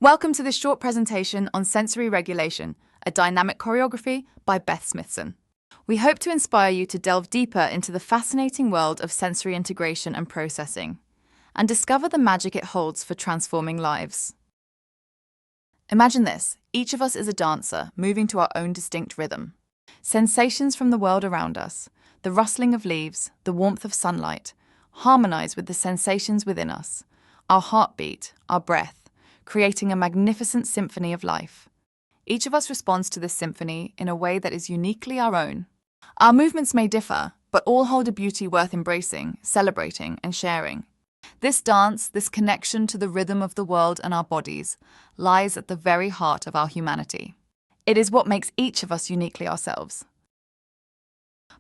Welcome to this short presentation on sensory regulation, a dynamic choreography by Beth Smithson. We hope to inspire you to delve deeper into the fascinating world of sensory integration and processing, and discover the magic it holds for transforming lives. Imagine this: each of us is a dancer, moving to our own distinct rhythm. Sensations from the world around us, the rustling of leaves, the warmth of sunlight, harmonize with the sensations within us, our heartbeat, our breath, creating a magnificent symphony of life. Each of us responds to this symphony in a way that is uniquely our own. Our movements may differ, but all hold a beauty worth embracing, celebrating, and sharing. This dance, this connection to the rhythm of the world and our bodies, lies at the very heart of our humanity. It is what makes each of us uniquely ourselves.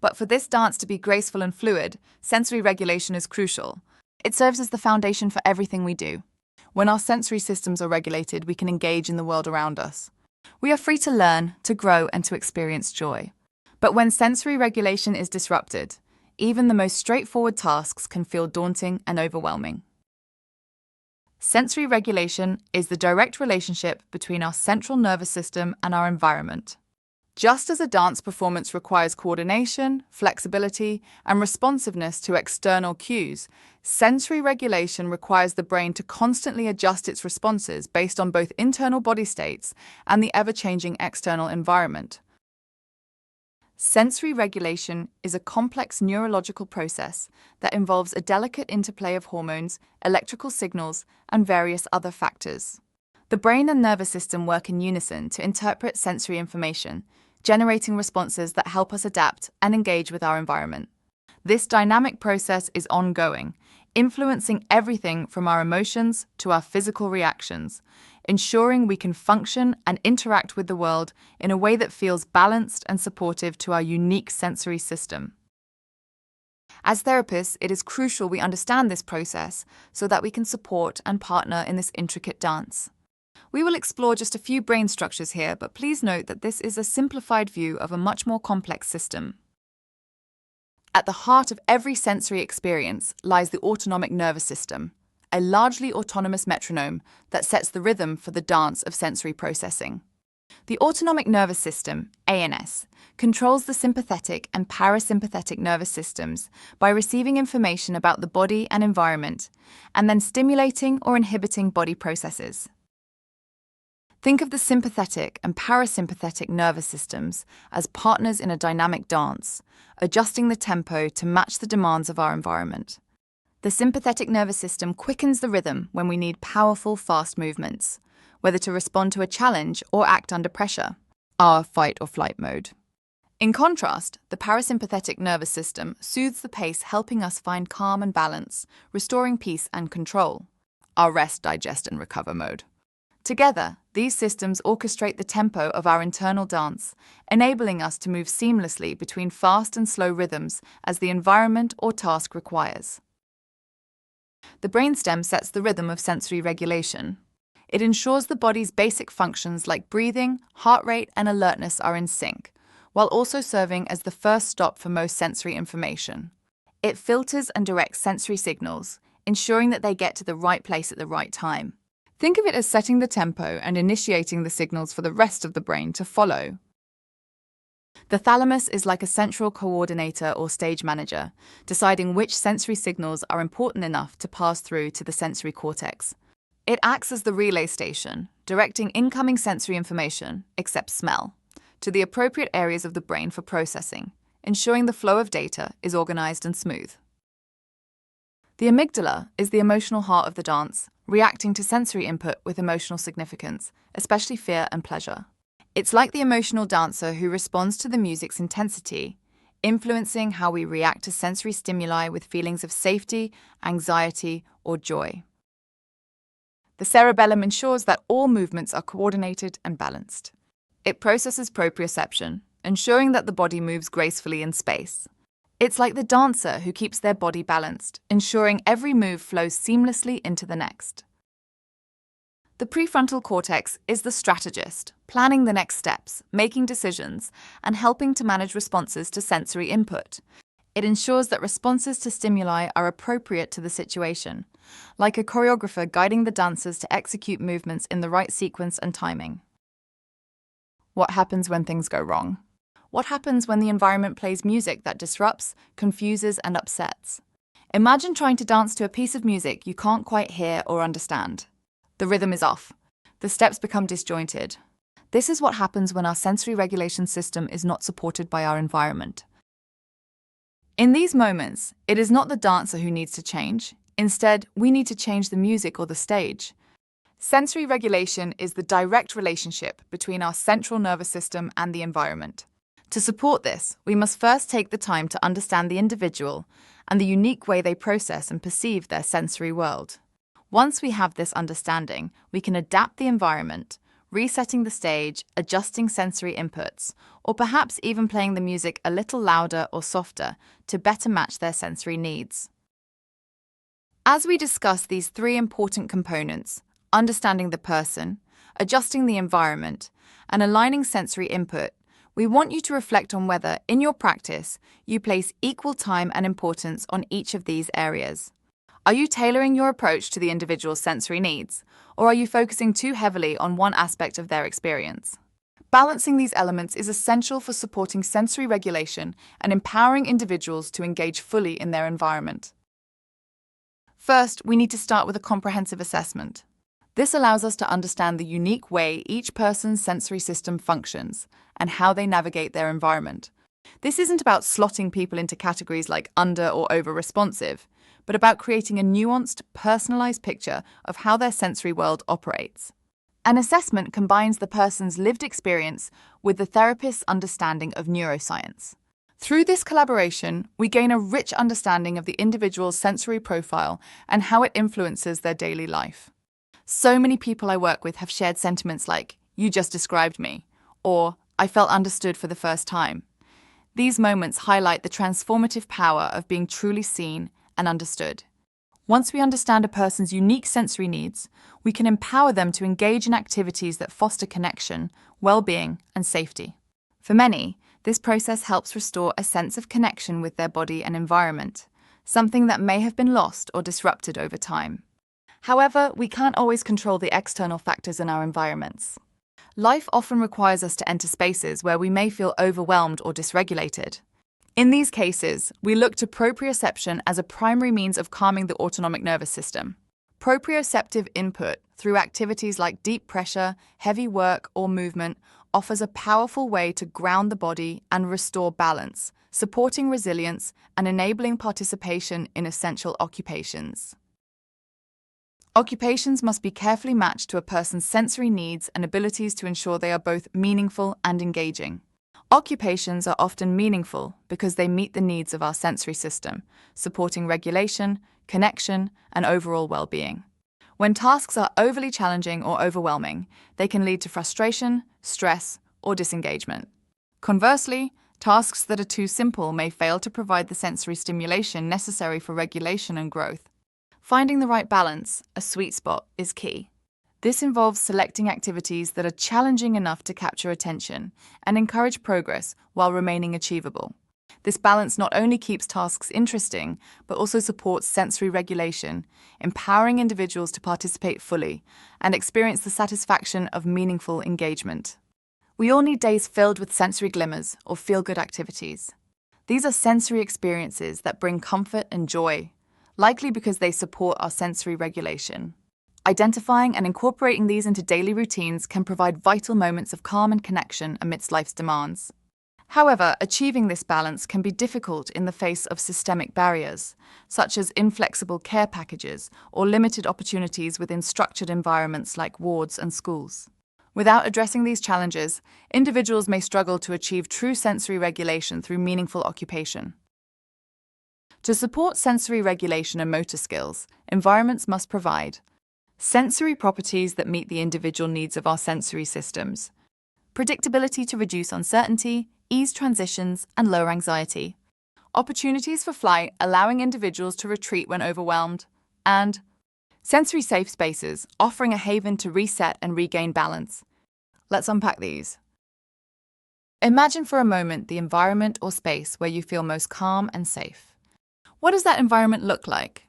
But for this dance to be graceful and fluid, sensory regulation is crucial. It serves as the foundation for everything we do. When our sensory systems are regulated, we can engage in the world around us. We are free to learn, to grow, and to experience joy. But when sensory regulation is disrupted, even the most straightforward tasks can feel daunting and overwhelming. Sensory regulation is the direct relationship between our central nervous system and our environment. Just as a dance performance requires coordination, flexibility, and responsiveness to external cues, sensory regulation requires the brain to constantly adjust its responses based on both internal body states and the ever-changing external environment. Sensory regulation is a complex neurological process that involves a delicate interplay of hormones, electrical signals, and various other factors. The brain and nervous system work in unison to interpret sensory information, generating responses that help us adapt and engage with our environment. This dynamic process is ongoing, influencing everything from our emotions to our physical reactions, ensuring we can function and interact with the world in a way that feels balanced and supportive to our unique sensory system. As therapists, it is crucial we understand this process so that we can support and partner in this intricate dance. We will explore just a few brain structures here, but please note that this is a simplified view of a much more complex system. At the heart of every sensory experience lies the autonomic nervous system, a largely autonomous metronome that sets the rhythm for the dance of sensory processing. The autonomic nervous system, ANS, controls the sympathetic and parasympathetic nervous systems by receiving information about the body and environment, and then stimulating or inhibiting body processes. Think of the sympathetic and parasympathetic nervous systems as partners in a dynamic dance, adjusting the tempo to match the demands of our environment. The sympathetic nervous system quickens the rhythm when we need powerful, fast movements, whether to respond to a challenge or act under pressure, our fight or flight mode. In contrast, the parasympathetic nervous system soothes the pace, helping us find calm and balance, restoring peace and control, our rest, digest, and recover mode. Together, these systems orchestrate the tempo of our internal dance, enabling us to move seamlessly between fast and slow rhythms as the environment or task requires. The brainstem sets the rhythm of sensory regulation. It ensures the body's basic functions like breathing, heart rate, and alertness are in sync, while also serving as the first stop for most sensory information. It filters and directs sensory signals, ensuring that they get to the right place at the right time. Think of it as setting the tempo and initiating the signals for the rest of the brain to follow. The thalamus is like a central coordinator or stage manager, deciding which sensory signals are important enough to pass through to the sensory cortex. It acts as the relay station, directing incoming sensory information, except smell, to the appropriate areas of the brain for processing, ensuring the flow of data is organized and smooth. The amygdala is the emotional heart of the dance, reacting to sensory input with emotional significance, especially fear and pleasure. It's like the emotional dancer who responds to the music's intensity, influencing how we react to sensory stimuli with feelings of safety, anxiety, or joy. The cerebellum ensures that all movements are coordinated and balanced. It processes proprioception, ensuring that the body moves gracefully in space. It's like the dancer who keeps their body balanced, ensuring every move flows seamlessly into the next. The prefrontal cortex is the strategist, planning the next steps, making decisions, and helping to manage responses to sensory input. It ensures that responses to stimuli are appropriate to the situation, like a choreographer guiding the dancers to execute movements in the right sequence and timing. What happens when things go wrong? What happens when the environment plays music that disrupts, confuses, and upsets? Imagine trying to dance to a piece of music you can't quite hear or understand. The rhythm is off. The steps become disjointed. This is what happens when our sensory regulation system is not supported by our environment. In these moments, it is not the dancer who needs to change. Instead, we need to change the music or the stage. Sensory regulation is the direct relationship between our central nervous system and the environment. To support this, we must first take the time to understand the individual and the unique way they process and perceive their sensory world. Once we have this understanding, we can adapt the environment, resetting the stage, adjusting sensory inputs, or perhaps even playing the music a little louder or softer to better match their sensory needs. As we discuss these three important components, understanding the person, adjusting the environment, and aligning sensory input, we want you to reflect on whether, in your practice, you place equal time and importance on each of these areas. Are you tailoring your approach to the individual's sensory needs, or are you focusing too heavily on one aspect of their experience? Balancing these elements is essential for supporting sensory regulation and empowering individuals to engage fully in their environment. First, we need to start with a comprehensive assessment. This allows us to understand the unique way each person's sensory system functions and how they navigate their environment. This isn't about slotting people into categories like under or over responsive, but about creating a nuanced, personalized picture of how their sensory world operates. An assessment combines the person's lived experience with the therapist's understanding of neuroscience. Through this collaboration, we gain a rich understanding of the individual's sensory profile and how it influences their daily life. So many people I work with have shared sentiments like, "You just described me," or "I felt understood for the first time." These moments highlight the transformative power of being truly seen and understood. Once we understand a person's unique sensory needs, we can empower them to engage in activities that foster connection, well-being, and safety. For many, this process helps restore a sense of connection with their body and environment, something that may have been lost or disrupted over time. However, we can't always control the external factors in our environments. Life often requires us to enter spaces where we may feel overwhelmed or dysregulated. In these cases, we look to proprioception as a primary means of calming the autonomic nervous system. Proprioceptive input through activities like deep pressure, heavy work, or movement offers a powerful way to ground the body and restore balance, supporting resilience and enabling participation in essential occupations. Occupations must be carefully matched to a person's sensory needs and abilities to ensure they are both meaningful and engaging. Occupations are often meaningful because they meet the needs of our sensory system, supporting regulation, connection, and overall well-being. When tasks are overly challenging or overwhelming, they can lead to frustration, stress, or disengagement. Conversely, tasks that are too simple may fail to provide the sensory stimulation necessary for regulation and growth. Finding the right balance, a sweet spot, is key. This involves selecting activities that are challenging enough to capture attention and encourage progress while remaining achievable. This balance not only keeps tasks interesting, but also supports sensory regulation, empowering individuals to participate fully and experience the satisfaction of meaningful engagement. We all need days filled with sensory glimmers or feel-good activities. These are sensory experiences that bring comfort and joy, likely because they support our sensory regulation. Identifying and incorporating these into daily routines can provide vital moments of calm and connection amidst life's demands. However, achieving this balance can be difficult in the face of systemic barriers, such as inflexible care packages or limited opportunities within structured environments like wards and schools. Without addressing these challenges, individuals may struggle to achieve true sensory regulation through meaningful occupation. To support sensory regulation and motor skills, environments must provide sensory properties that meet the individual needs of our sensory systems, predictability to reduce uncertainty, ease transitions, and lower anxiety, opportunities for flight allowing individuals to retreat when overwhelmed, and sensory safe spaces offering a haven to reset and regain balance. Let's unpack these. Imagine for a moment the environment or space where you feel most calm and safe. What does that environment look like?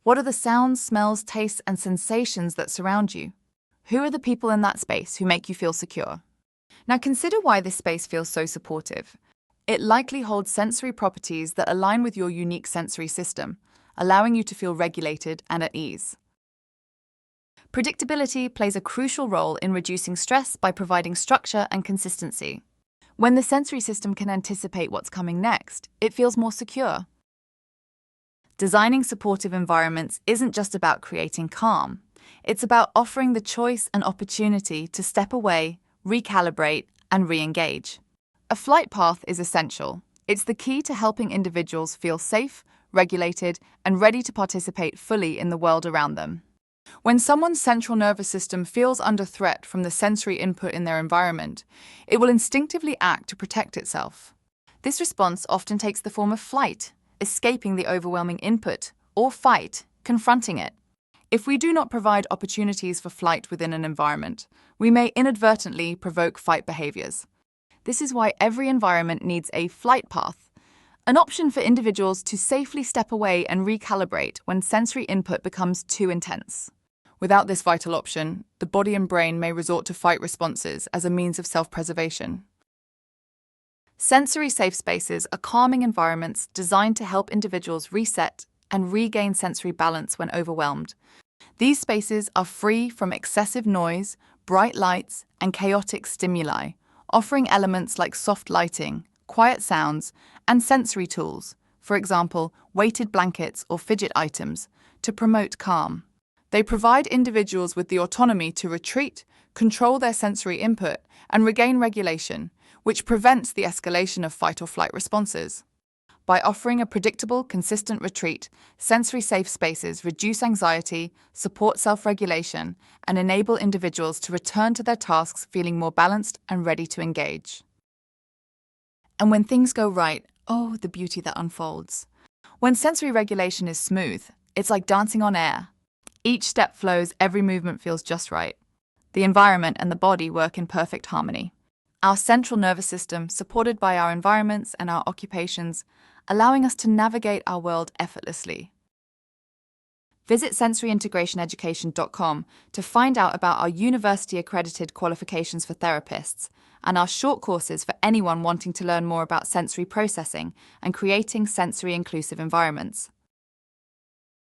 What are the sounds, smells, tastes, and sensations that surround you? Who are the people in that space who make you feel secure? Now consider why this space feels so supportive. It likely holds sensory properties that align with your unique sensory system, allowing you to feel regulated and at ease. Predictability plays a crucial role in reducing stress by providing structure and consistency. When the sensory system can anticipate what's coming next, it feels more secure. Designing supportive environments isn't just about creating calm. It's about offering the choice and opportunity to step away, recalibrate, and re-engage. A flight path is essential. It's the key to helping individuals feel safe, regulated, and ready to participate fully in the world around them. When someone's central nervous system feels under threat from the sensory input in their environment, it will instinctively act to protect itself. This response often takes the form of flight, escaping the overwhelming input, or fight, confronting it. If we do not provide opportunities for flight within an environment, we may inadvertently provoke fight behaviors. This is why every environment needs a flight path, an option for individuals to safely step away and recalibrate when sensory input becomes too intense. Without this vital option, the body and brain may resort to fight responses as a means of self-preservation. Sensory safe spaces are calming environments designed to help individuals reset and regain sensory balance when overwhelmed. These spaces are free from excessive noise, bright lights, and chaotic stimuli, offering elements like soft lighting, quiet sounds, and sensory tools, for example, weighted blankets or fidget items, to promote calm. They provide individuals with the autonomy to retreat, control their sensory input, and regain regulation, which prevents the escalation of fight or flight responses. By offering a predictable, consistent retreat, sensory safe spaces reduce anxiety, support self-regulation, and enable individuals to return to their tasks feeling more balanced and ready to engage. And when things go right, oh, the beauty that unfolds. When sensory regulation is smooth, it's like dancing on air. Each step flows, every movement feels just right. The environment and the body work in perfect harmony. Our central nervous system, supported by our environments and our occupations, allowing us to navigate our world effortlessly. Visit sensoryintegrationeducation.com to find out about our university-accredited qualifications for therapists and our short courses for anyone wanting to learn more about sensory processing and creating sensory inclusive environments.